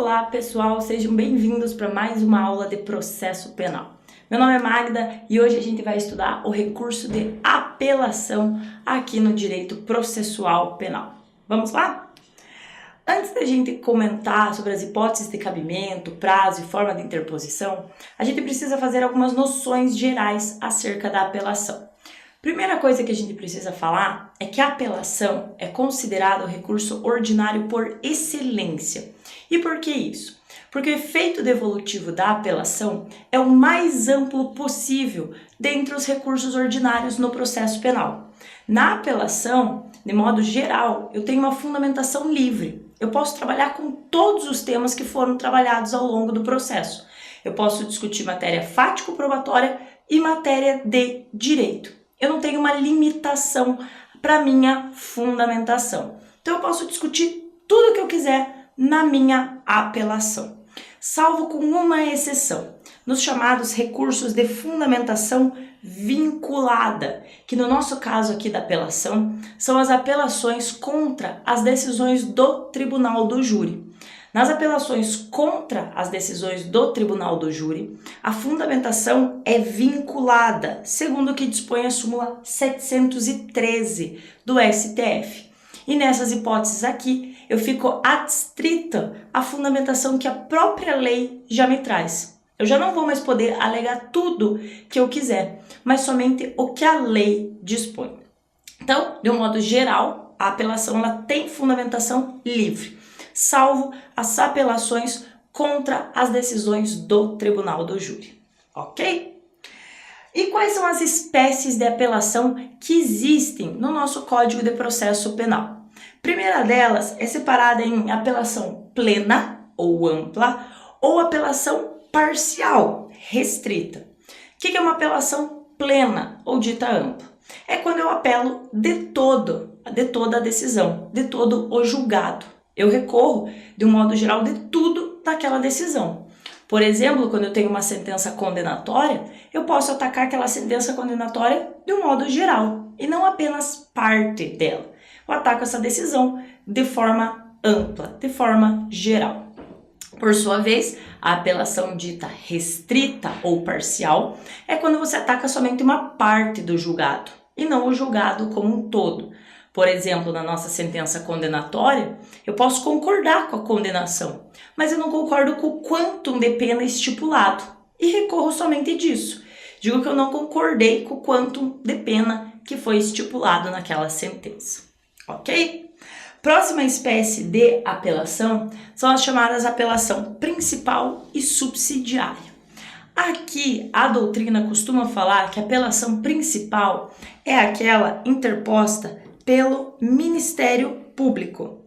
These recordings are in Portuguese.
Olá pessoal, sejam bem-vindos para mais uma aula de processo penal. Meu nome é Magda e hoje a gente vai estudar o recurso de apelação aqui no direito processual penal. Vamos lá? Antes da gente comentar sobre as hipóteses de cabimento, prazo e forma de interposição, a gente precisa fazer algumas noções gerais acerca da apelação. Primeira coisa que a gente precisa falar é que a apelação é considerada o recurso ordinário por excelência. E por que isso? Porque o efeito devolutivo da apelação é o mais amplo possível dentre os recursos ordinários no processo penal. Na apelação, de modo geral, eu tenho uma fundamentação livre. Eu posso trabalhar com todos os temas que foram trabalhados ao longo do processo. Eu posso discutir matéria fático-probatória e matéria de direito. Eu não tenho uma limitação para minha fundamentação. Então eu posso discutir tudo o que eu quiser na minha apelação, salvo com uma exceção, nos chamados recursos de fundamentação vinculada, que no nosso caso aqui da apelação, são as apelações contra as decisões do tribunal do júri. Nas apelações contra as decisões do tribunal do júri, a fundamentação é vinculada, segundo o que dispõe a súmula 713 do STF. E nessas hipóteses aqui, eu fico adstrita à fundamentação que a própria lei já me traz. Eu já não vou mais poder alegar tudo que eu quiser, mas somente o que a lei dispõe. Então, de um modo geral, a apelação ela tem fundamentação livre, salvo as apelações contra as decisões do tribunal do júri, ok? E quais são as espécies de apelação que existem no nosso Código de Processo Penal? A primeira delas é separada em apelação plena ou ampla ou apelação parcial, restrita. O que é uma apelação plena ou dita ampla? É quando eu apelo de toda a decisão, de todo o julgado. Eu recorro, de um modo geral, de tudo daquela decisão. Por exemplo, quando eu tenho uma sentença condenatória, eu posso atacar aquela sentença condenatória de um modo geral e não apenas parte dela. Eu ataco essa decisão de forma ampla, de forma geral. Por sua vez, a apelação dita restrita ou parcial é quando você ataca somente uma parte do julgado e não o julgado como um todo. Por exemplo, na nossa sentença condenatória, eu posso concordar com a condenação, mas eu não concordo com o quantum de pena estipulado e recorro somente disso. Digo que eu não concordei com o quantum de pena que foi estipulado naquela sentença, ok? Próxima espécie de apelação são as chamadas apelação principal e subsidiária. Aqui, a doutrina costuma falar que a apelação principal é aquela interposta pelo Ministério Público,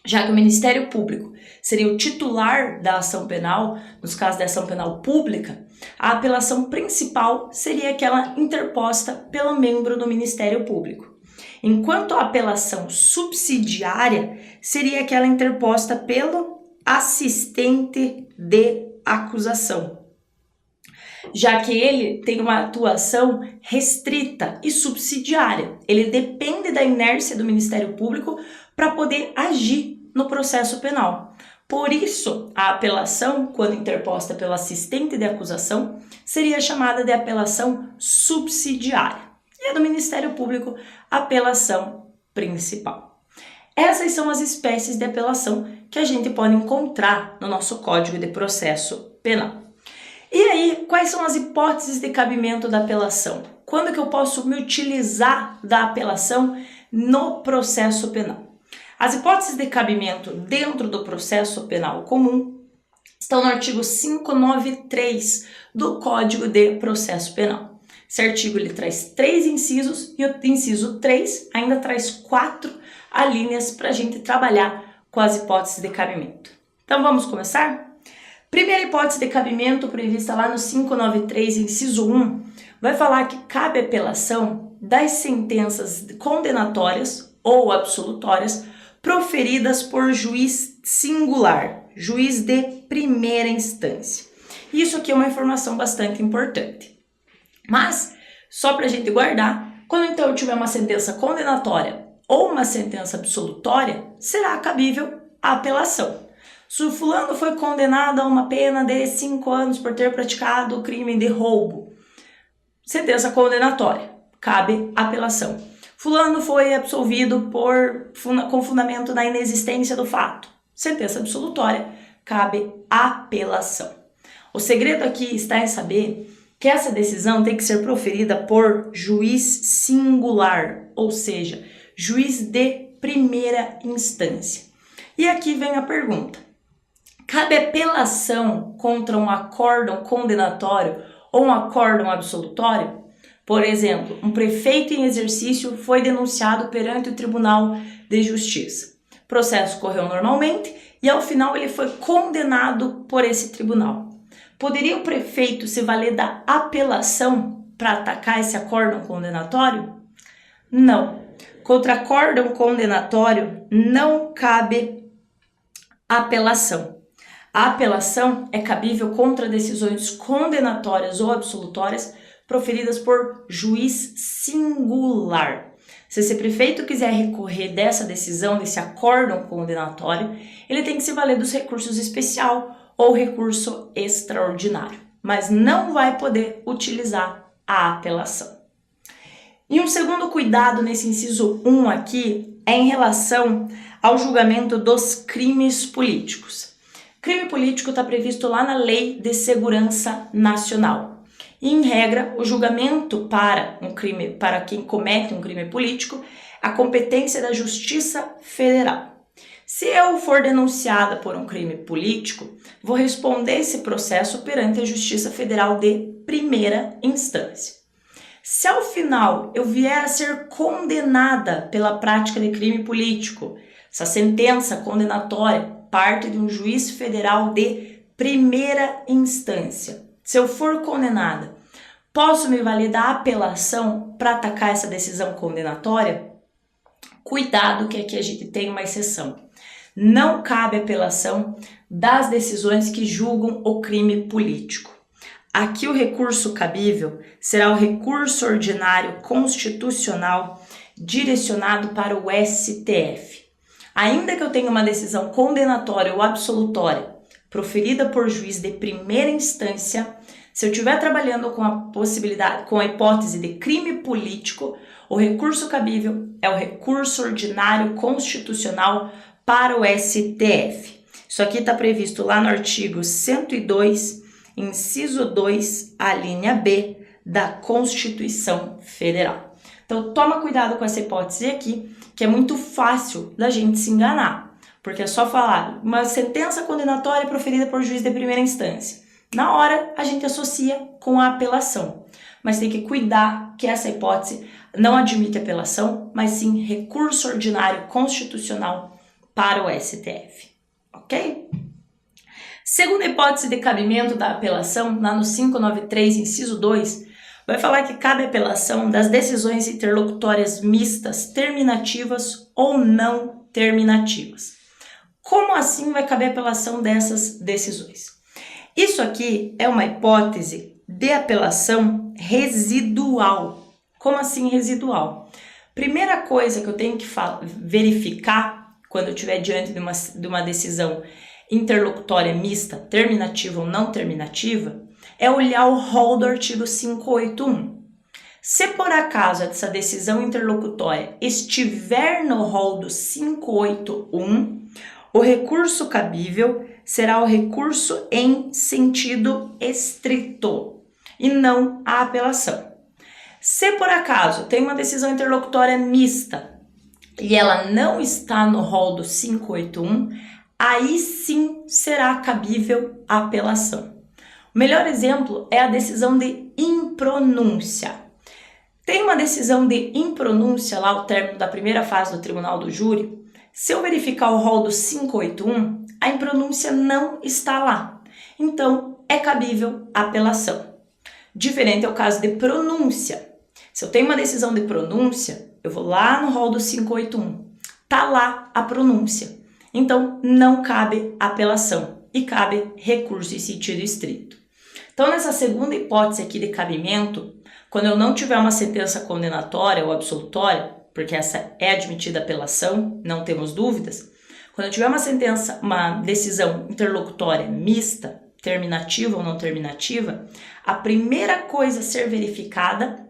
já que o Ministério Público seria o titular da ação penal, nos casos da ação penal pública, a apelação principal seria aquela interposta pelo membro do Ministério Público, enquanto a apelação subsidiária seria aquela interposta pelo assistente de acusação, já que ele tem uma atuação restrita e subsidiária. Ele depende da inércia do Ministério Público para poder agir no processo penal. Por isso, a apelação, quando interposta pelo assistente de acusação, seria chamada de apelação subsidiária. E a do Ministério Público, apelação principal. Essas são as espécies de apelação que a gente pode encontrar no nosso Código de Processo Penal. E aí, quais são as hipóteses de cabimento da apelação? Quando que eu posso me utilizar da apelação no processo penal? As hipóteses de cabimento dentro do processo penal comum estão no artigo 593 do Código de Processo Penal. Esse artigo ele traz 3 incisos e o inciso 3 ainda traz 4 alíneas para a gente trabalhar com as hipóteses de cabimento. Então vamos começar? Primeira hipótese de cabimento prevista lá no 593, inciso 1, vai falar que cabe apelação das sentenças condenatórias ou absolutórias proferidas por juiz singular, juiz de primeira instância. Isso aqui é uma informação bastante importante. Mas, só para a gente guardar, quando então eu tiver uma sentença condenatória ou uma sentença absolutória, será cabível a apelação. Se o fulano foi condenado a uma pena de 5 anos por ter praticado o crime de roubo, sentença condenatória, cabe apelação. Fulano foi absolvido com fundamento na inexistência do fato, sentença absolutória, cabe apelação. O segredo aqui está em saber que essa decisão tem que ser proferida por juiz singular, ou seja, juiz de primeira instância. E aqui vem a pergunta: cabe apelação contra um acórdão condenatório ou um acórdão absolutório? Por exemplo, um prefeito em exercício foi denunciado perante o Tribunal de Justiça. O processo correu normalmente e ao final ele foi condenado por esse tribunal. Poderia o prefeito se valer da apelação para atacar esse acórdão condenatório? Não. Contra acórdão condenatório não cabe apelação. A apelação é cabível contra decisões condenatórias ou absolutórias proferidas por juiz singular. Se esse prefeito quiser recorrer dessa decisão, desse acórdão condenatório, ele tem que se valer dos recursos especial ou recurso extraordinário, mas não vai poder utilizar a apelação. E um segundo cuidado nesse inciso 1 aqui é em relação ao julgamento dos crimes políticos. Crime político está previsto lá na Lei de Segurança Nacional. E, em regra, o julgamento para quem comete um crime político, a competência da Justiça Federal. Se eu for denunciada por um crime político, vou responder esse processo perante a Justiça Federal de primeira instância. Se ao final eu vier a ser condenada pela prática de crime político, essa sentença condenatória parte de um juiz federal de primeira instância. Se eu for condenada, posso me valer da apelação para atacar essa decisão condenatória? Cuidado que aqui a gente tem uma exceção. Não cabe apelação das decisões que julgam o crime político. Aqui o recurso cabível será o recurso ordinário constitucional direcionado para o STF. Ainda que eu tenha uma decisão condenatória ou absolutória proferida por juiz de primeira instância, se eu estiver trabalhando com a hipótese de crime político, o recurso cabível é o recurso ordinário constitucional para o STF. Isso aqui está previsto lá no artigo 102, inciso 2, a linha B da Constituição Federal. Então, toma cuidado com essa hipótese aqui, que é muito fácil da gente se enganar, porque é só falar uma sentença condenatória proferida por juiz de primeira instância. Na hora, a gente associa com a apelação, mas tem que cuidar que essa hipótese não admite apelação, mas sim recurso ordinário constitucional para o STF, ok? Segunda hipótese de cabimento da apelação, lá no 593, inciso 2, vai falar que cabe apelação das decisões interlocutórias mistas, terminativas ou não terminativas. Como assim vai caber apelação dessas decisões? Isso aqui é uma hipótese de apelação residual. Como assim residual? Primeira coisa que eu tenho que verificar quando eu estiver diante de uma decisão interlocutória mista, terminativa ou não terminativa, é olhar o rol do artigo 581. Se por acaso essa decisão interlocutória estiver no rol do 581, o recurso cabível será o recurso em sentido estrito e não a apelação. Se por acaso tem uma decisão interlocutória mista e ela não está no rol do 581, aí sim será cabível a apelação. O melhor exemplo é a decisão de impronúncia. Tem uma decisão de impronúncia lá ao término da primeira fase do tribunal do júri. Se eu verificar o rol do 581, a impronúncia não está lá. Então, é cabível a apelação. Diferente é o caso de pronúncia. Se eu tenho uma decisão de pronúncia, eu vou lá no rol do 581. Tá lá a pronúncia. Então, não cabe apelação e cabe recurso em sentido estrito. Então, nessa segunda hipótese aqui de cabimento, quando eu não tiver uma sentença condenatória ou absolutória, porque essa é admitida apelação, não temos dúvidas, Quando eu tiver uma decisão interlocutória mista, terminativa ou não terminativa, a primeira coisa a ser verificada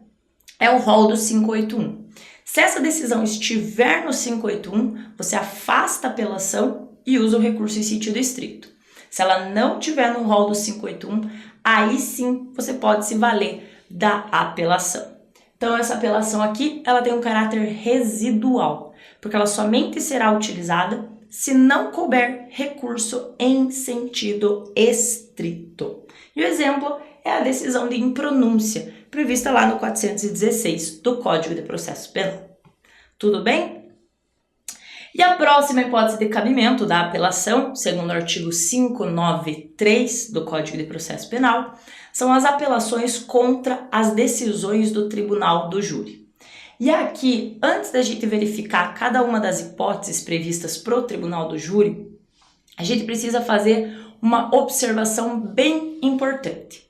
é o rol do 581. Se essa decisão estiver no 581, você afasta a apelação e usa o recurso em sentido estrito. Se ela não estiver no rol do 581, aí sim você pode se valer da apelação. Então essa apelação aqui, ela tem um caráter residual, porque ela somente será utilizada se não couber recurso em sentido estrito. E o exemplo é a decisão de impronúncia, prevista lá no 416 do Código de Processo Penal. Tudo bem? E a próxima hipótese de cabimento da apelação, segundo o artigo 593 do Código de Processo Penal, são as apelações contra as decisões do Tribunal do Júri. E aqui, antes da gente verificar cada uma das hipóteses previstas para o Tribunal do Júri, a gente precisa fazer uma observação bem importante.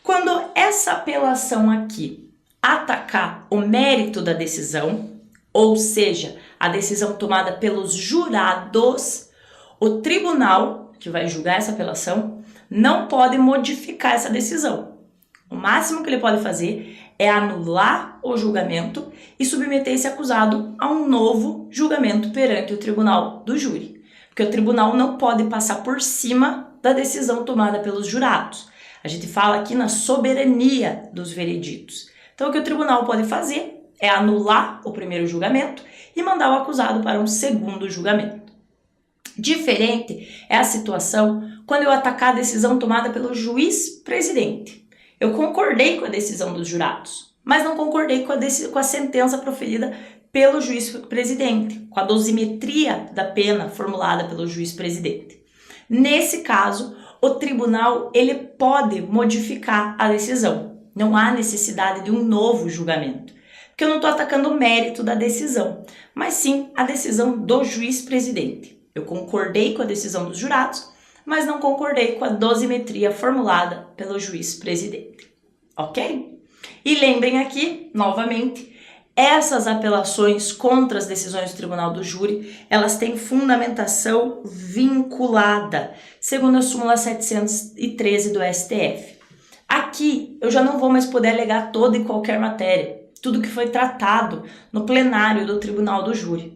Quando essa apelação aqui atacar o mérito da decisão, ou seja, a decisão tomada pelos jurados, o tribunal que vai julgar essa apelação não pode modificar essa decisão. O máximo que ele pode fazer é anular o julgamento e submeter esse acusado a um novo julgamento perante o Tribunal do Júri. Porque o tribunal não pode passar por cima da decisão tomada pelos jurados. A gente fala aqui na soberania dos vereditos. Então o que o tribunal pode fazer é anular o primeiro julgamento e mandar o acusado para um segundo julgamento. Diferente é a situação quando eu atacar a decisão tomada pelo juiz presidente. Eu concordei com a decisão dos jurados, mas não concordei com a sentença proferida pelo juiz presidente, com a dosimetria da pena formulada pelo juiz presidente. Nesse caso, o tribunal ele pode modificar a decisão. Não há necessidade de um novo julgamento, porque eu não estou atacando o mérito da decisão, mas sim a decisão do juiz presidente. Eu concordei com a decisão dos jurados, mas não concordei com a dosimetria formulada pelo juiz presidente. Ok? E lembrem aqui, novamente, essas apelações contra as decisões do Tribunal do Júri, elas têm fundamentação vinculada, segundo a súmula 713 do STF. Aqui, eu já não vou mais poder alegar toda e qualquer matéria, tudo que foi tratado no plenário do Tribunal do Júri.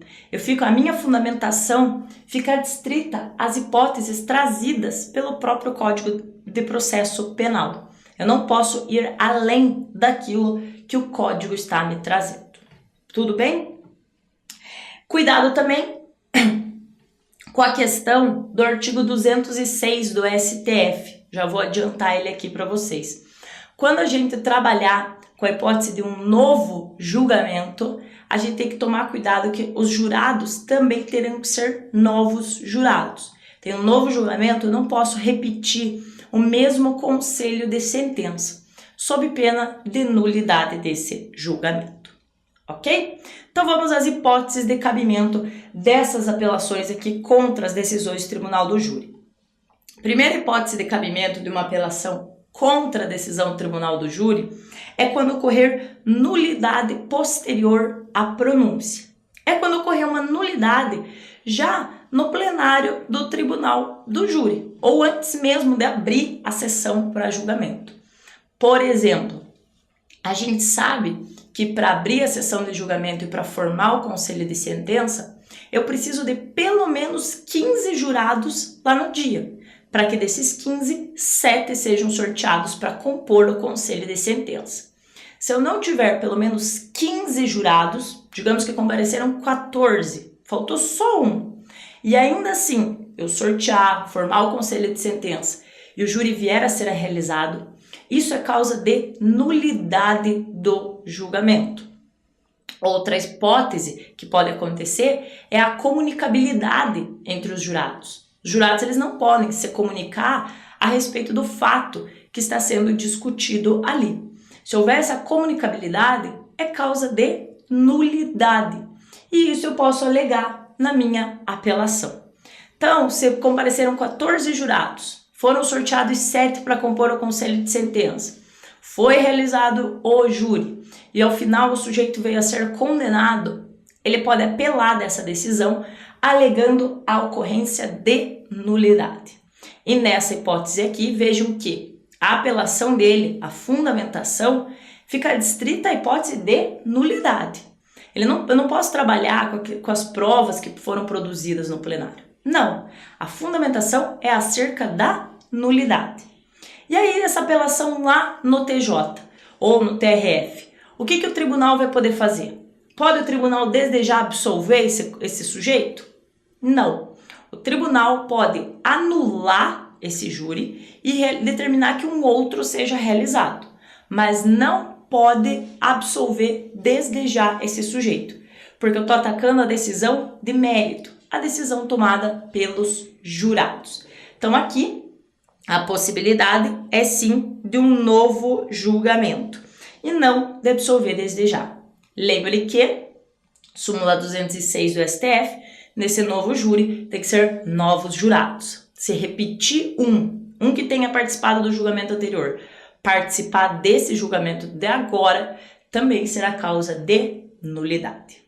A minha fundamentação fica adstrita às hipóteses trazidas pelo próprio Código de Processo Penal. Eu não posso ir além daquilo que o Código está me trazendo. Tudo bem? Cuidado também com a questão do artigo 206 do STF. Já vou adiantar ele aqui para vocês. Quando a gente trabalhar com a hipótese de um novo julgamento, a gente tem que tomar cuidado que os jurados também terão que ser novos jurados. Tem um novo julgamento, eu não posso repetir o mesmo conselho de sentença, sob pena de nulidade desse julgamento. Ok? Então vamos às hipóteses de cabimento dessas apelações aqui contra as decisões do Tribunal do Júri. Primeira hipótese de cabimento de uma apelação contra a decisão do Tribunal do Júri é quando ocorrer nulidade posterior à pronúncia. É quando ocorrer uma nulidade já no plenário do Tribunal do Júri, ou antes mesmo de abrir a sessão para julgamento. Por exemplo, a gente sabe que para abrir a sessão de julgamento e para formar o conselho de sentença, eu preciso de pelo menos 15 jurados lá no dia, para que desses 15, 7 sejam sorteados para compor o conselho de sentença. Se eu não tiver pelo menos 15 jurados, digamos que compareceram 14, faltou só um, e ainda assim eu sortear, formar o conselho de sentença e o júri vier a ser realizado, isso é causa de nulidade do julgamento. Outra hipótese que pode acontecer é a comunicabilidade entre os jurados. Os jurados eles não podem se comunicar a respeito do fato que está sendo discutido ali. Se houver essa comunicabilidade, é causa de nulidade. E isso eu posso alegar na minha apelação. Então, se compareceram 14 jurados, foram sorteados 7 para compor o conselho de sentença, foi realizado o júri e ao final o sujeito veio a ser condenado, ele pode apelar dessa decisão alegando a ocorrência de nulidade. E nessa hipótese aqui, vejam que a apelação dele, a fundamentação, fica adstrita à hipótese de nulidade. Eu não posso trabalhar com as provas que foram produzidas no plenário. Não, a fundamentação é acerca da nulidade. E aí, essa apelação lá no TJ ou no TRF, o que o tribunal vai poder fazer? Pode o tribunal desde já absolver esse sujeito? Não. O tribunal pode anular esse júri e determinar que um outro seja realizado, mas não pode absolver desde já esse sujeito, porque eu estou atacando a decisão de mérito, a decisão tomada pelos jurados. Então aqui a possibilidade é sim de um novo julgamento e não de absolver desde já. Lembre que súmula 206 do STF, nesse novo júri tem que ser novos jurados. Se repetir um que tenha participado do julgamento anterior, participar desse julgamento de agora, também será causa de nulidade.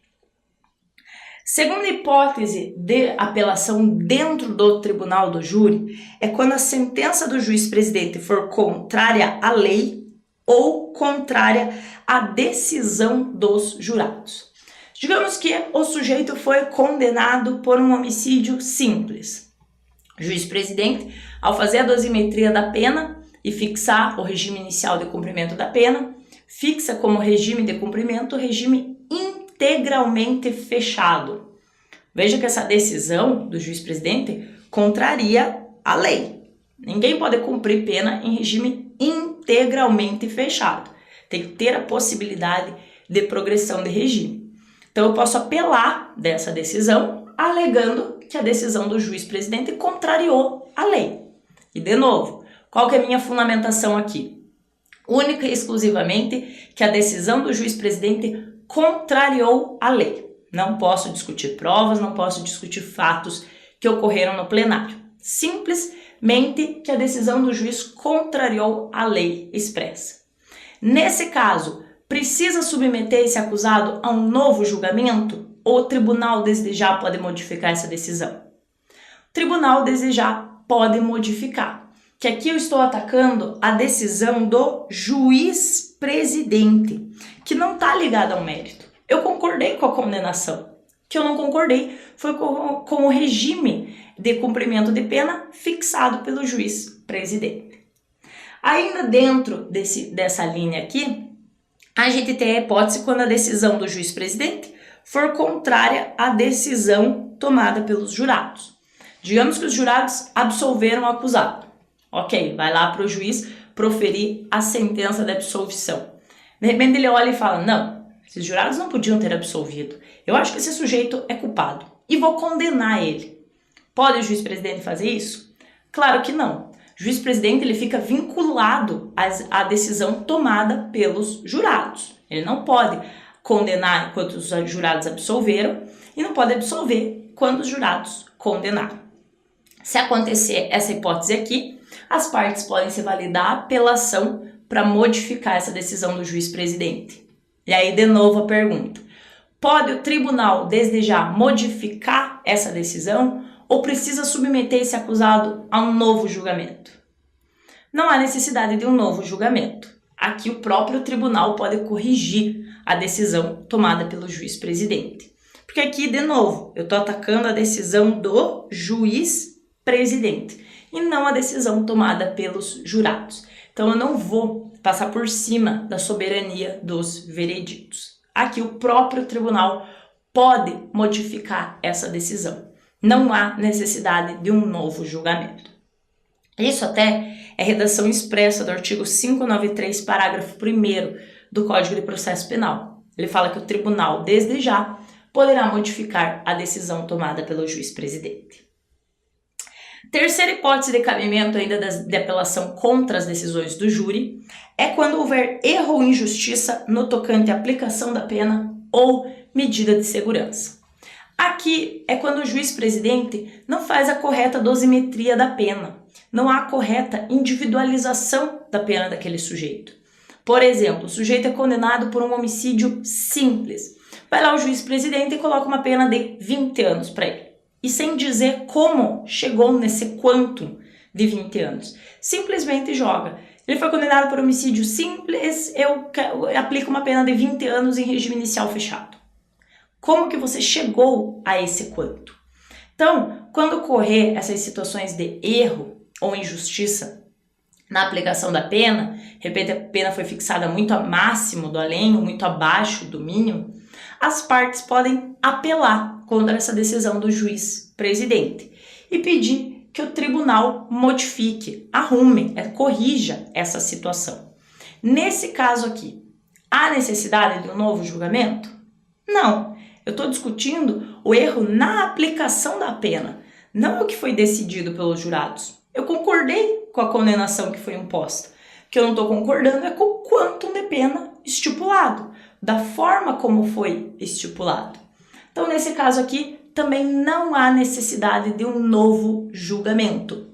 Segunda hipótese de apelação dentro do tribunal do júri é quando a sentença do juiz-presidente for contrária à lei ou contrária à decisão dos jurados. Digamos que o sujeito foi condenado por um homicídio simples. O juiz-presidente, ao fazer a dosimetria da pena e fixar o regime inicial de cumprimento da pena, fixa como regime de cumprimento o regime integralmente fechado. Veja que essa decisão do juiz-presidente contraria a lei. Ninguém pode cumprir pena em regime integralmente fechado. Tem que ter a possibilidade de progressão de regime. Então eu posso apelar dessa decisão, alegando que a decisão do juiz-presidente contrariou a lei. E de novo, qual que é a minha fundamentação aqui? Única e exclusivamente que a decisão do juiz-presidente contrariou a lei. Não posso discutir provas, não posso discutir fatos que ocorreram no plenário. Simplesmente que a decisão do juiz contrariou a lei expressa. Nesse caso, precisa submeter esse acusado a um novo julgamento ou o tribunal desde já pode modificar essa decisão? O tribunal desde já pode modificar. Que aqui eu estou atacando a decisão do juiz-presidente, que não está ligada ao mérito. Eu concordei com a condenação. O que eu não concordei foi com o regime de cumprimento de pena fixado pelo juiz-presidente. Ainda dentro dessa linha aqui, a gente tem a hipótese quando a decisão do juiz-presidente for contrária à decisão tomada pelos jurados. Digamos que os jurados absolveram o acusado. Ok, vai lá para o juiz proferir a sentença de absolvição. De repente ele olha e fala, não, esses jurados não podiam ter absolvido. Eu acho que esse sujeito é culpado e vou condenar ele. Pode o juiz-presidente fazer isso? Claro que não. O juiz-presidente ele fica vinculado à decisão tomada pelos jurados. Ele não pode condenar enquanto os jurados absolveram e não pode absolver quando os jurados condenaram. Se acontecer essa hipótese aqui, as partes podem se validar a apelação para modificar essa decisão do juiz-presidente. E aí, de novo, a pergunta. Pode o tribunal, desde já, modificar essa decisão ou precisa submeter esse acusado a um novo julgamento? Não há necessidade de um novo julgamento. Aqui, o próprio tribunal pode corrigir a decisão tomada pelo juiz-presidente. Porque aqui, de novo, eu estou atacando a decisão do juiz-presidente e não a decisão tomada pelos jurados. Então, eu não vou passar por cima da soberania dos vereditos. Aqui, o próprio tribunal pode modificar essa decisão. Não há necessidade de um novo julgamento. Isso até é redação expressa do artigo 593, parágrafo 1º do Código de Processo Penal. Ele fala que o tribunal, desde já, poderá modificar a decisão tomada pelo juiz-presidente. Terceira hipótese de cabimento ainda de apelação contra as decisões do júri é quando houver erro ou injustiça no tocante à aplicação da pena ou medida de segurança. Aqui é quando o juiz-presidente não faz a correta dosimetria da pena, não há a correta individualização da pena daquele sujeito. Por exemplo, o sujeito é condenado por um homicídio simples. Vai lá o juiz-presidente e coloca uma pena de 20 anos para ele. e sem dizer como chegou nesse quantum de 20 anos. Simplesmente joga. Ele foi condenado por homicídio simples, eu aplico uma pena de 20 anos em regime inicial fechado. Como que você chegou a esse quanto? Então, quando ocorrer essas situações de erro ou injustiça na aplicação da pena, repete, a pena foi fixada muito máximo do além ou muito abaixo do mínimo, as partes podem apelar contra essa decisão do juiz presidente e pedir que o tribunal modifique, arrume, corrija essa situação. Nesse caso aqui, há necessidade de um novo julgamento? Não. Eu estou discutindo o erro na aplicação da pena, não o que foi decidido pelos jurados. Eu concordei com a condenação que foi imposta. O que eu não estou concordando é com o quantum de pena estipulado, da forma como foi estipulado. Então, nesse caso aqui, também não há necessidade de um novo julgamento.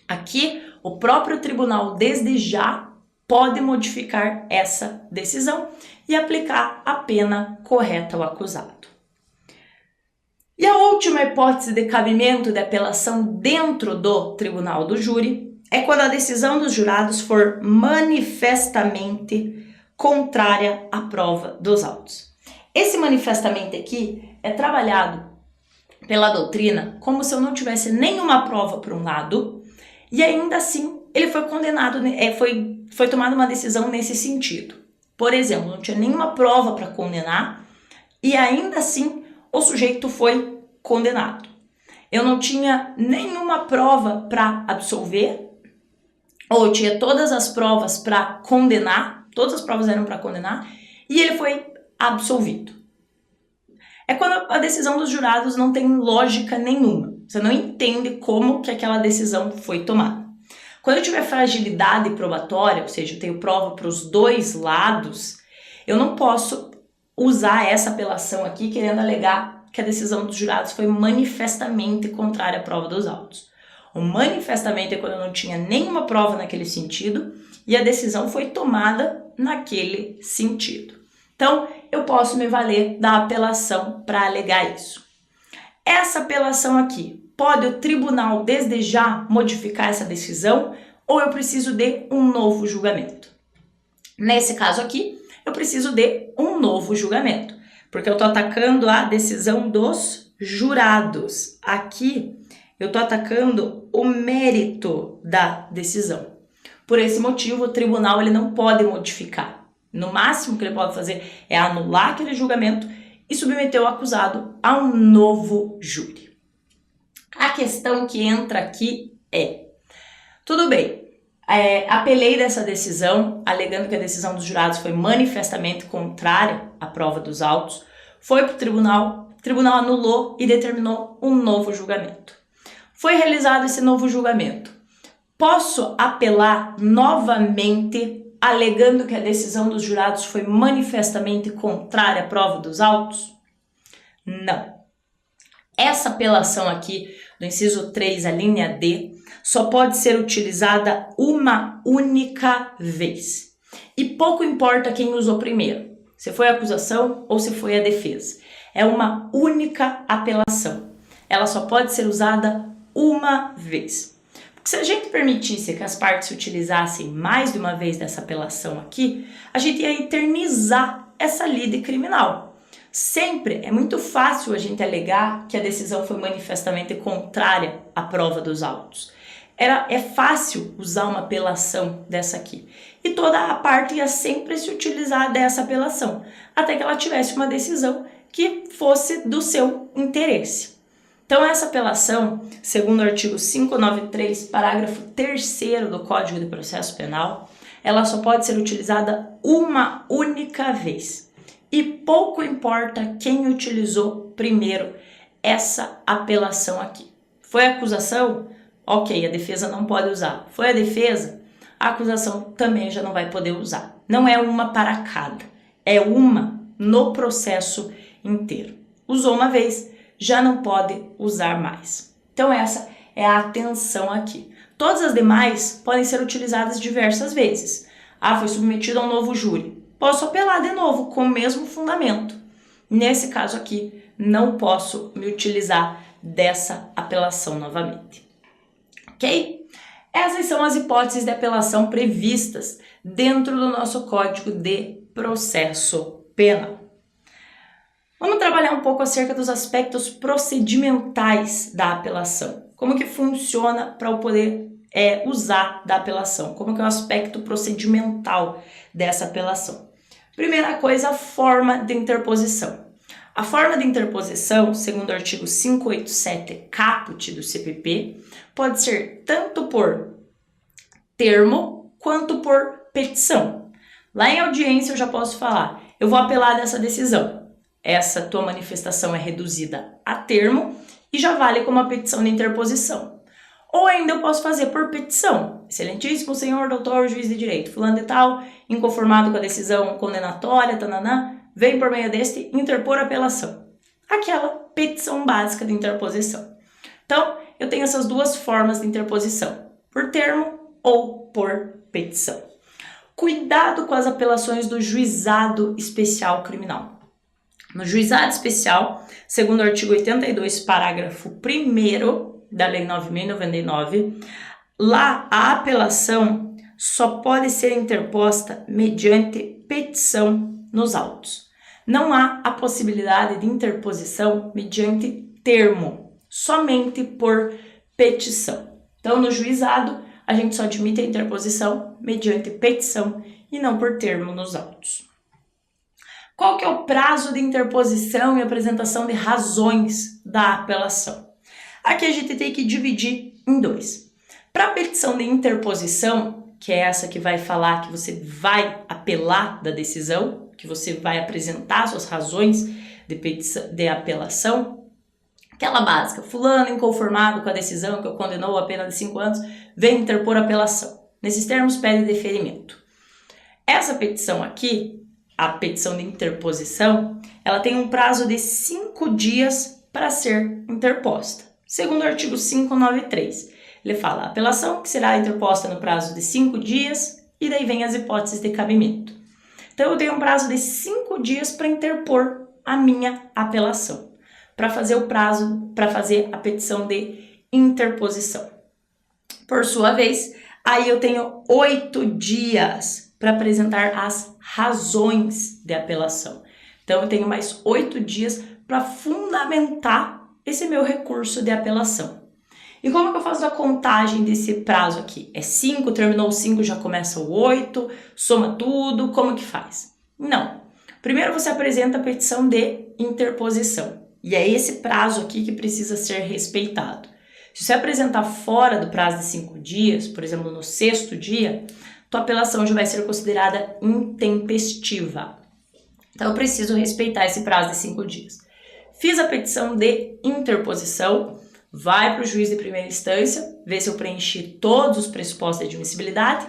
Aqui, o próprio tribunal, desde já, pode modificar essa decisão e aplicar a pena correta ao acusado. E a última hipótese de cabimento de apelação dentro do tribunal do júri é quando a decisão dos jurados for manifestamente contrária à prova dos autos. Esse manifestamente aqui é trabalhado pela doutrina como se eu não tivesse nenhuma prova por um lado e ainda assim ele foi condenado, foi tomada uma decisão nesse sentido. Por exemplo, não tinha nenhuma prova para condenar e ainda assim o sujeito foi condenado. Eu não tinha nenhuma prova para absolver, ou eu tinha todas as provas para condenar, todas as provas eram para condenar, e ele foi absolvido. É quando a decisão dos jurados não tem lógica nenhuma. Você não entende como que aquela decisão foi tomada. Quando eu tiver fragilidade probatória, ou seja, eu tenho prova para os dois lados, eu não posso usar essa apelação aqui querendo alegar que a decisão dos jurados foi manifestamente contrária à prova dos autos. O manifestamente é quando eu não tinha nenhuma prova naquele sentido e a decisão foi tomada naquele sentido. Então, eu posso me valer da apelação para alegar isso. Essa apelação aqui, pode o tribunal desde já modificar essa decisão ou eu preciso de um novo julgamento? Nesse caso aqui, eu preciso de um novo julgamento, porque eu estou atacando a decisão dos jurados. Aqui, eu estou atacando o mérito da decisão. Por esse motivo, o tribunal ele não pode modificar. No máximo que ele pode fazer é anular aquele julgamento e submeter o acusado a um novo júri. A questão que entra aqui é, tudo bem, apelei dessa decisão, alegando que a decisão dos jurados foi manifestamente contrária à prova dos autos, foi para o tribunal anulou e determinou um novo julgamento. Foi realizado esse novo julgamento. Posso apelar novamente, alegando que a decisão dos jurados foi manifestamente contrária à prova dos autos? Não. Essa apelação aqui, do inciso 3, a linha D, só pode ser utilizada uma única vez. E pouco importa quem usou primeiro, se foi a acusação ou se foi a defesa. É uma única apelação. Ela só pode ser usada uma vez. Porque se a gente permitisse que as partes utilizassem mais de uma vez dessa apelação aqui, a gente ia eternizar essa lide criminal. Sempre é muito fácil a gente alegar que a decisão foi manifestamente contrária à prova dos autos. É fácil usar uma apelação dessa aqui. E toda a parte ia sempre se utilizar dessa apelação, até que ela tivesse uma decisão que fosse do seu interesse. Então essa apelação, segundo o artigo 593, parágrafo 3º do Código de Processo Penal, ela só pode ser utilizada uma única vez. E pouco importa quem utilizou primeiro essa apelação aqui. Foi a acusação? Ok, a defesa não pode usar. Foi a defesa? A acusação também já não vai poder usar. Não é uma para cada, é uma no processo inteiro. Usou uma vez, já não pode usar mais. Então essa é a atenção aqui. Todas as demais podem ser utilizadas diversas vezes. Foi submetido a um novo júri. Posso apelar de novo com o mesmo fundamento. Nesse caso aqui, não posso me utilizar dessa apelação novamente. Ok? Essas são as hipóteses de apelação previstas dentro do nosso Código de Processo Penal. Vamos trabalhar um pouco acerca dos aspectos procedimentais da apelação. Como que funciona para eu poder usar da apelação? Como que é o aspecto procedimental dessa apelação? Primeira coisa, a forma de interposição. A forma de interposição, segundo o artigo 587 caput do CPP, pode ser tanto por termo quanto por petição. Lá em audiência eu já posso falar, eu vou apelar dessa decisão. Essa tua manifestação é reduzida a termo e já vale como a petição de interposição. Ou ainda eu posso fazer por petição. Excelentíssimo senhor doutor juiz de direito, fulano de tal, inconformado com a decisão condenatória, tananã, vem por meio deste interpor apelação. Aquela petição básica de interposição. Então, eu tenho essas duas formas de interposição, por termo ou por petição. Cuidado com as apelações do Juizado Especial Criminal. No Juizado Especial, segundo o artigo 82, parágrafo 1º da Lei 9.099, lá a apelação só pode ser interposta mediante petição nos autos. Não há a possibilidade de interposição mediante termo, somente por petição. Então, no juizado, a gente só admite a interposição mediante petição e não por termo nos autos. Qual que é o prazo de interposição e apresentação de razões da apelação? Aqui a gente tem que dividir em dois. Para a petição de interposição, que é essa que vai falar que você vai apelar da decisão, que você vai apresentar suas razões de apelação, aquela básica, fulano inconformado com a decisão que eu condenou a pena de 5 anos, vem interpor apelação. Nesses termos, pede deferimento. Essa petição aqui, a petição de interposição, ela tem um prazo de 5 dias para ser interposta. Segundo o artigo 593, ele fala, apelação que será interposta no prazo de 5 dias, e daí vem as hipóteses de cabimento. Então, eu tenho um prazo de 5 dias para interpor a minha apelação, para fazer o prazo, para fazer a petição de interposição. Por sua vez, aí eu tenho 8 dias para apresentar as razões de apelação. Então, eu tenho mais 8 dias para fundamentar esse meu recurso de apelação. E como que eu faço a contagem desse prazo aqui? É 5, terminou o 5, já começa o 8, soma tudo, como que faz? Não. Primeiro você apresenta a petição de interposição. E é esse prazo aqui que precisa ser respeitado. Se você apresentar fora do prazo de 5 dias, por exemplo, no 6º dia, tua apelação já vai ser considerada intempestiva. Então, eu preciso respeitar esse prazo de 5 dias. Fiz a petição de interposição, vai para o juiz de primeira instância, vê se eu preenchi todos os pressupostos de admissibilidade,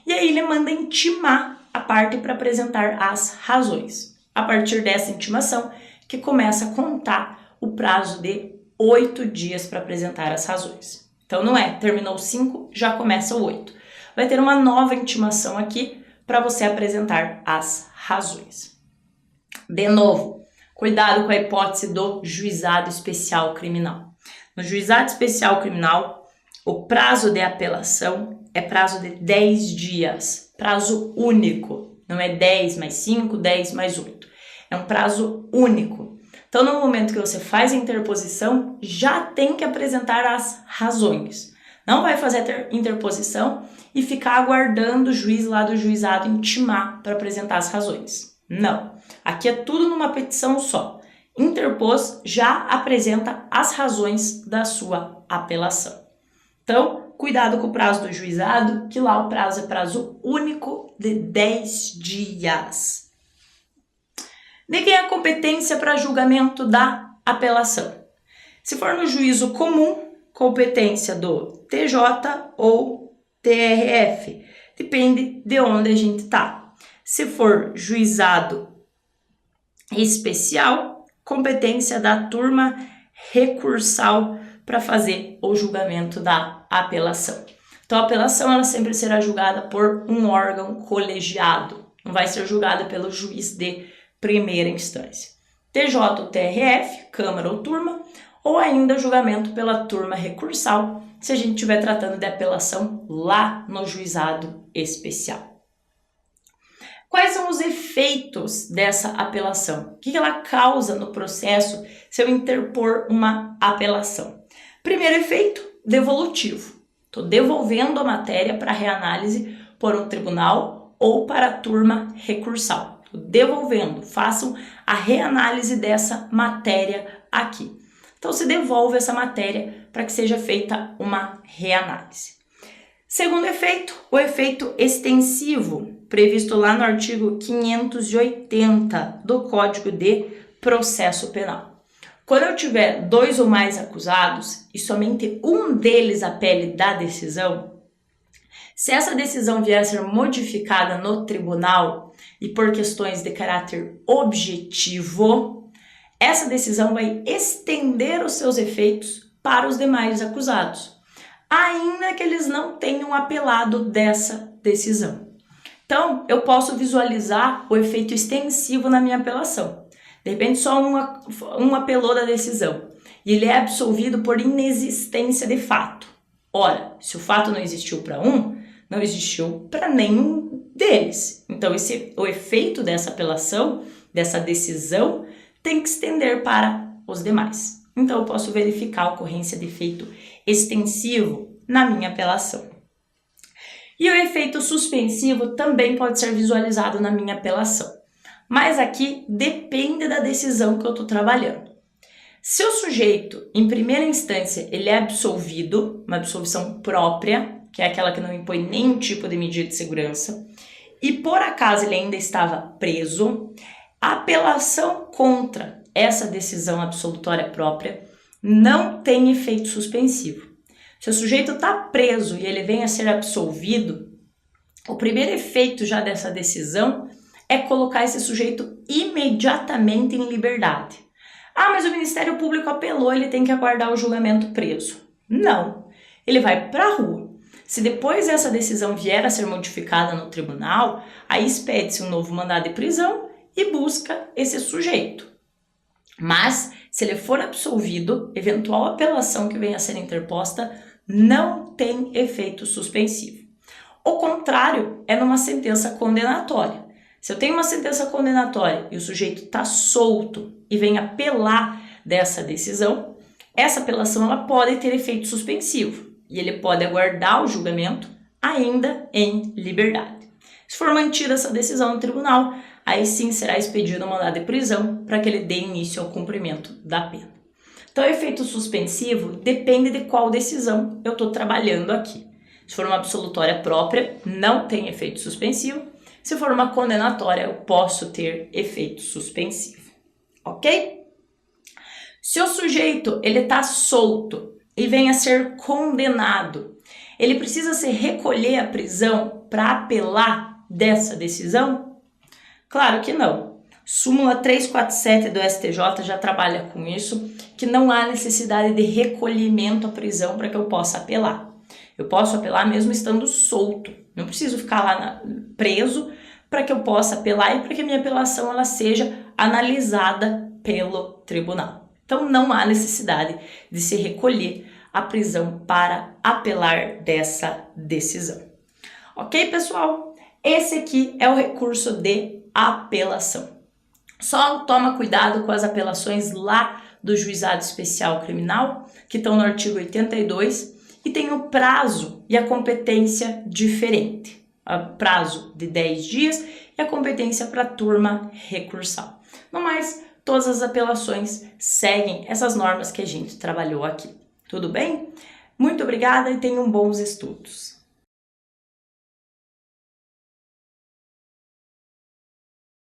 e aí ele manda intimar a parte para apresentar as razões. A partir dessa intimação, que começa a contar o prazo de 8 dias para apresentar as razões. Então, não é, terminou o 5, já começa o 8. Vai ter uma nova intimação aqui para você apresentar as razões. De novo, cuidado com a hipótese do Juizado Especial Criminal. No Juizado Especial Criminal, o prazo de apelação é prazo de 10 dias, prazo único. Não é 10 mais 5, 10 mais 8. É um prazo único. Então, no momento que você faz a interposição, já tem que apresentar as razões. Não vai fazer a interposição e ficar aguardando o juiz lá do juizado intimar para apresentar as razões. Não. Aqui é tudo numa petição só. Interpôs, já apresenta as razões da sua apelação. Então, cuidado com o prazo do juizado, que lá o prazo é prazo único de 10 dias. De quem é a competência para julgamento da apelação? Se for no juízo comum, competência do TJ ou TRF. Depende de onde a gente está. Se for juizado especial, competência da turma recursal para fazer o julgamento da apelação. Então, a apelação ela sempre será julgada por um órgão colegiado. Não vai ser julgada pelo juiz de primeira instância. TJ ou TRF, Câmara ou Turma, ou ainda julgamento pela turma recursal, se a gente estiver tratando de apelação lá no juizado especial. Quais são os efeitos dessa apelação? O que ela causa no processo se eu interpor uma apelação? Primeiro efeito, devolutivo. Estou devolvendo a matéria para reanálise por um tribunal ou para a turma recursal. Estou devolvendo, façam a reanálise dessa matéria aqui. Então, se devolve essa matéria para que seja feita uma reanálise. Segundo efeito, o efeito extensivo, previsto lá no artigo 580 do Código de Processo Penal. Quando eu tiver 2 ou mais acusados e somente um deles apele da decisão, se essa decisão vier a ser modificada no tribunal e por questões de caráter objetivo, essa decisão vai estender os seus efeitos para os demais acusados, ainda que eles não tenham apelado dessa decisão. Então, eu posso visualizar o efeito extensivo na minha apelação. De repente, só um apelou da decisão e ele é absolvido por inexistência de fato. Ora, se o fato não existiu para um, não existiu para nenhum deles. Então, o efeito dessa apelação, dessa decisão, tem que estender para os demais. Então, eu posso verificar a ocorrência de efeito extensivo na minha apelação. E o efeito suspensivo também pode ser visualizado na minha apelação. Mas aqui depende da decisão que eu estou trabalhando. Se o sujeito, em primeira instância, ele é absolvido, uma absolvição própria, que é aquela que não impõe nenhum tipo de medida de segurança, e por acaso ele ainda estava preso, a apelação contra essa decisão absolutória própria não tem efeito suspensivo. Se o sujeito está preso e ele vem a ser absolvido, o primeiro efeito já dessa decisão é colocar esse sujeito imediatamente em liberdade. Ah, mas o Ministério Público apelou, ele tem que aguardar o julgamento preso. Não, ele vai para a rua. Se depois essa decisão vier a ser modificada no tribunal, aí expede-se um novo mandado de prisão e busca esse sujeito. Mas, se ele for absolvido, eventual apelação que venha a ser interposta não tem efeito suspensivo. O contrário é numa sentença condenatória. Se eu tenho uma sentença condenatória e o sujeito está solto e vem apelar dessa decisão, essa apelação ela pode ter efeito suspensivo e ele pode aguardar o julgamento ainda em liberdade. Se for mantida essa decisão no tribunal, aí sim será expedido um mandado de prisão para que ele dê início ao cumprimento da pena. Então, o efeito suspensivo depende de qual decisão eu estou trabalhando aqui. Se for uma absolutória própria, não tem efeito suspensivo. Se for uma condenatória, eu posso ter efeito suspensivo. Ok? Se o sujeito ele está solto e vem a ser condenado, ele precisa se recolher à prisão para apelar dessa decisão? Claro que não. Súmula 347 do STJ já trabalha com isso, que não há necessidade de recolhimento à prisão para que eu possa apelar. Eu posso apelar mesmo estando solto. Não preciso ficar lá preso para que eu possa apelar e para que a minha apelação ela seja analisada pelo tribunal. Então, não há necessidade de se recolher à prisão para apelar dessa decisão. Ok, pessoal? Esse aqui é o recurso de apelação. Só toma cuidado com as apelações lá do Juizado Especial Criminal, que estão no artigo 82, e tem o prazo e a competência diferente. O prazo de 10 dias e a competência para a turma recursal. No mais, todas as apelações seguem essas normas que a gente trabalhou aqui. Tudo bem? Muito obrigada e tenham bons estudos.